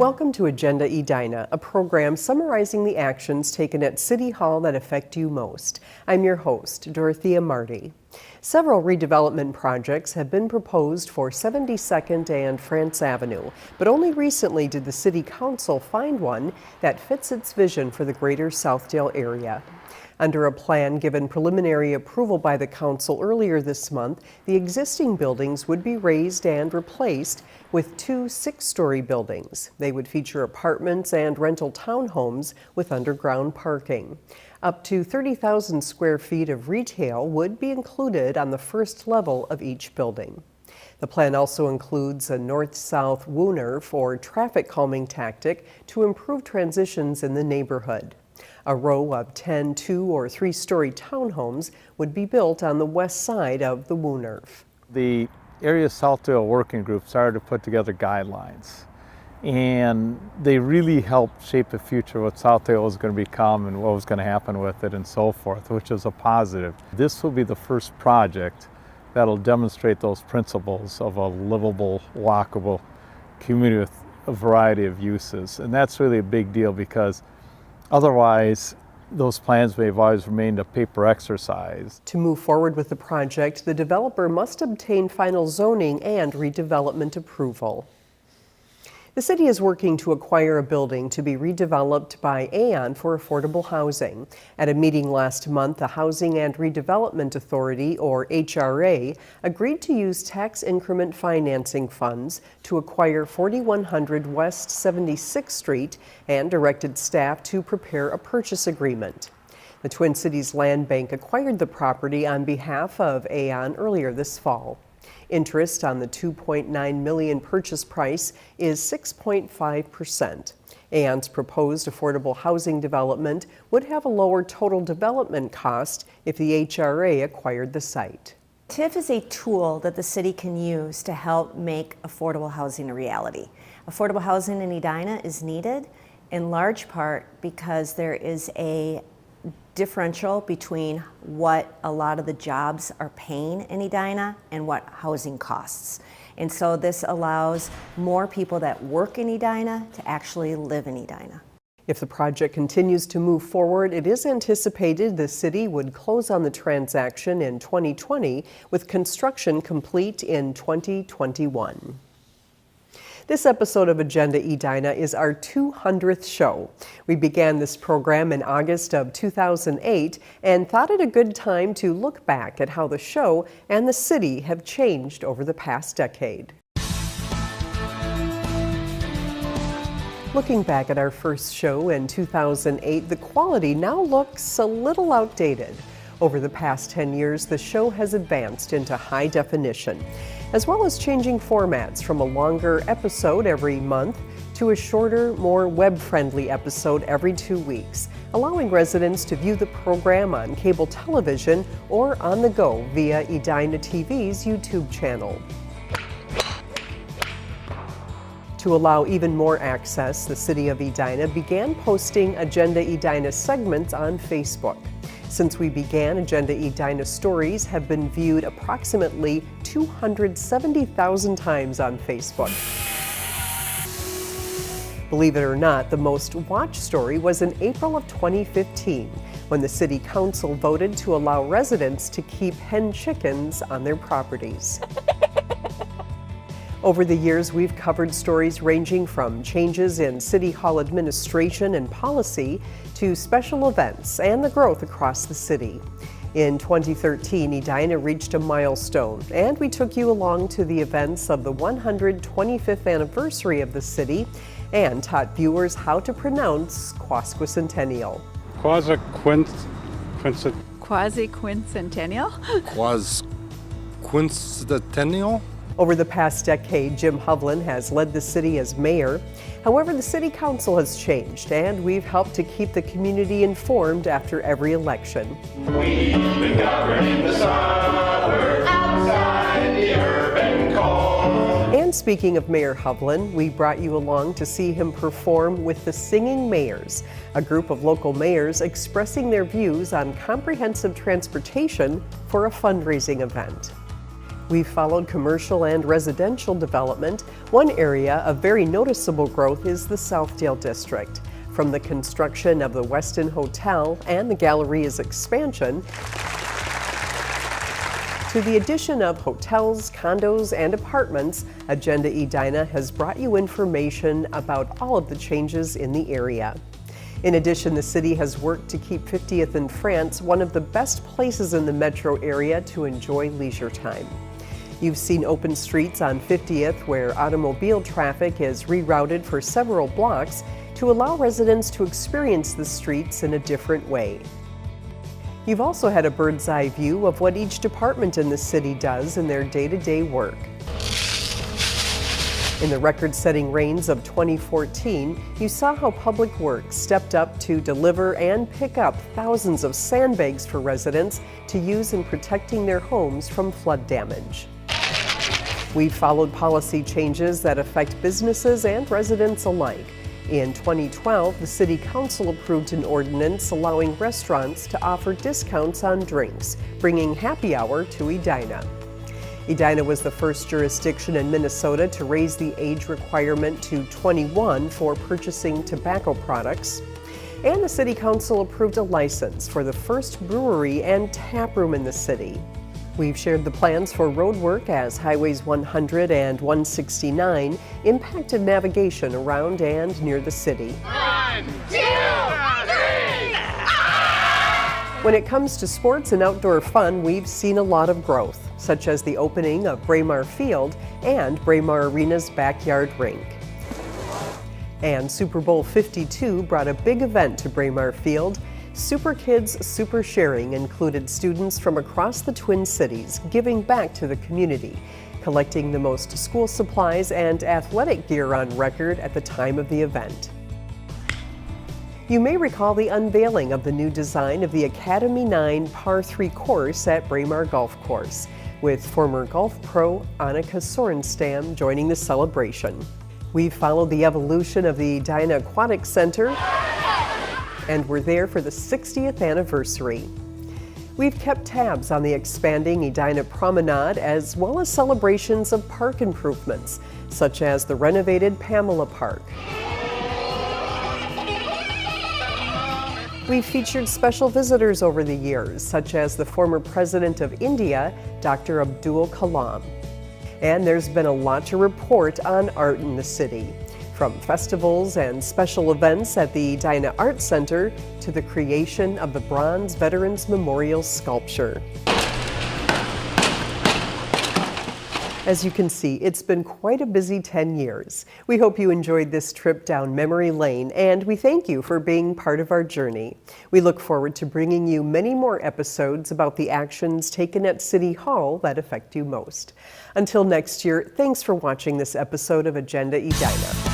Welcome to Agenda Edina, a program summarizing the actions taken at City Hall that affect you most. I'm your host, Dorothea Marty. Several redevelopment projects have been proposed for 72nd and France Avenue, but only recently did the City Council find one that fits its vision for the greater Southdale area. Under a plan given preliminary approval by the Council earlier this month, the existing buildings would be raised and replaced with two 6-story buildings. They would feature apartments and rental townhomes with underground parking. Up to 30,000 square feet of retail would be included on the first level of each building. The plan also includes a north-south wooner for traffic calming tactic to improve transitions in the neighborhood. A row of 10 2- or 3-story townhomes would be built on the west side of the wooner. The area Southdale working group started to put together guidelines, and they really helped shape the future of what Southdale was going to become and what was going to happen with it and so forth, which is a positive. This will be the first project that'll demonstrate those principles of a livable, walkable community with a variety of uses. And that's really a big deal, because otherwise, those plans may have always remained a paper exercise. To move forward with the project, the developer must obtain final zoning and redevelopment approval. The city is working to acquire a building to be redeveloped by Aon for affordable housing. At a meeting last month, the Housing and Redevelopment Authority, or HRA, agreed to use tax increment financing funds to acquire 4100 West 76th Street and directed staff to prepare a purchase agreement. The Twin Cities Land Bank acquired the property on behalf of Aon earlier this fall. Interest on the $2.9 million purchase price is 6.5%. Aon's proposed affordable housing development would have a lower total development cost if the HRA acquired the site. TIF is a tool that the city can use to help make affordable housing a reality. Affordable housing in Edina is needed in large part because there is a differential between what a lot of the jobs are paying in Edina and what housing costs. And so this allows more people that work in Edina to actually live in Edina. If the project continues to move forward, it is anticipated the city would close on the transaction in 2020, with construction complete in 2021. This episode of Agenda Edina is our 200th show. We began this program in August of 2008 and thought it a good time to look back at how the show and the city have changed over the past decade. Looking back at our first show in 2008, the quality now looks a little outdated. Over the past 10 years, the show has advanced into high definition, as well as changing formats from a longer episode every month to a shorter, more web-friendly episode every 2 weeks, allowing residents to view the program on cable television or on the go via Edina TV's YouTube channel. To allow even more access, the City of Edina began posting Agenda Edina segments on Facebook. Since we began, Agenda Edina stories have been viewed approximately 270,000 times on Facebook. Believe it or not, the most watched story was in April of 2015, when the City Council voted to allow residents to keep hen chickens on their properties. Over the years, we've covered stories ranging from changes in City Hall administration and policy to special events and the growth across the city. In 2013, Edina reached a milestone, and we took you along to the events of the 125th anniversary of the city and taught viewers how to pronounce Quasquicentennial. Quasi-quincentennial? Quincentennial? Over the past decade, Jim Hovland has led the city as mayor. However, the City Council has changed, and we've helped to keep the community informed after every election. We've been governing the suburbs outside the urban core. And speaking of Mayor Hovland, we brought you along to see him perform with the Singing Mayors, a group of local mayors expressing their views on comprehensive transportation for a fundraising event. We've followed commercial and residential development. One area of very noticeable growth is the Southdale District. From the construction of the Westin Hotel and the Galleria's expansion, to the addition of hotels, condos, and apartments, Agenda Edina has brought you information about all of the changes in the area. In addition, the city has worked to keep 50th and France one of the best places in the metro area to enjoy leisure time. You've seen open streets on 50th where automobile traffic is rerouted for several blocks to allow residents to experience the streets in a different way. You've also had a bird's eye view of what each department in the city does in their day-to-day work. In the record-setting rains of 2014, you saw how Public Works stepped up to deliver and pick up thousands of sandbags for residents to use in protecting their homes from flood damage. We've followed policy changes that affect businesses and residents alike. In 2012, the City Council approved an ordinance allowing restaurants to offer discounts on drinks, bringing happy hour to Edina. Edina was the first jurisdiction in Minnesota to raise the age requirement to 21 for purchasing tobacco products. And the City Council approved a license for the first brewery and tap room in the city. We've shared the plans for road work as Highways 100 and 169 impacted navigation around and near the city. 1, 2, 3! When it comes to sports and outdoor fun, we've seen a lot of growth, such as the opening of Braemar Field and Braemar Arena's backyard rink. And Super Bowl 52 brought a big event to Braemar Field. Super Kids Super Sharing included students from across the Twin Cities giving back to the community, collecting the most school supplies and athletic gear on record at the time of the event. You may recall the unveiling of the new design of the Academy 9 Par 3 course at Braemar Golf Course, with former golf pro Annika Sorenstam joining the celebration. We've followed the evolution of the Edina Aquatic Center, and we're there for the 60th anniversary. We've kept tabs on the expanding Edina Promenade as well as celebrations of park improvements, such as the renovated Pamela Park. We've featured special visitors over the years, such as the former President of India, Dr. Abdul Kalam. And there's been a lot to report on art in the city, from festivals and special events at the Edina Art Center to the creation of the Bronze Veterans Memorial sculpture. As you can see, it's been quite a busy 10 years. We hope you enjoyed this trip down memory lane, and we thank you for being part of our journey. We look forward to bringing you many more episodes about the actions taken at City Hall that affect you most. Until next year, thanks for watching this episode of Agenda Edina.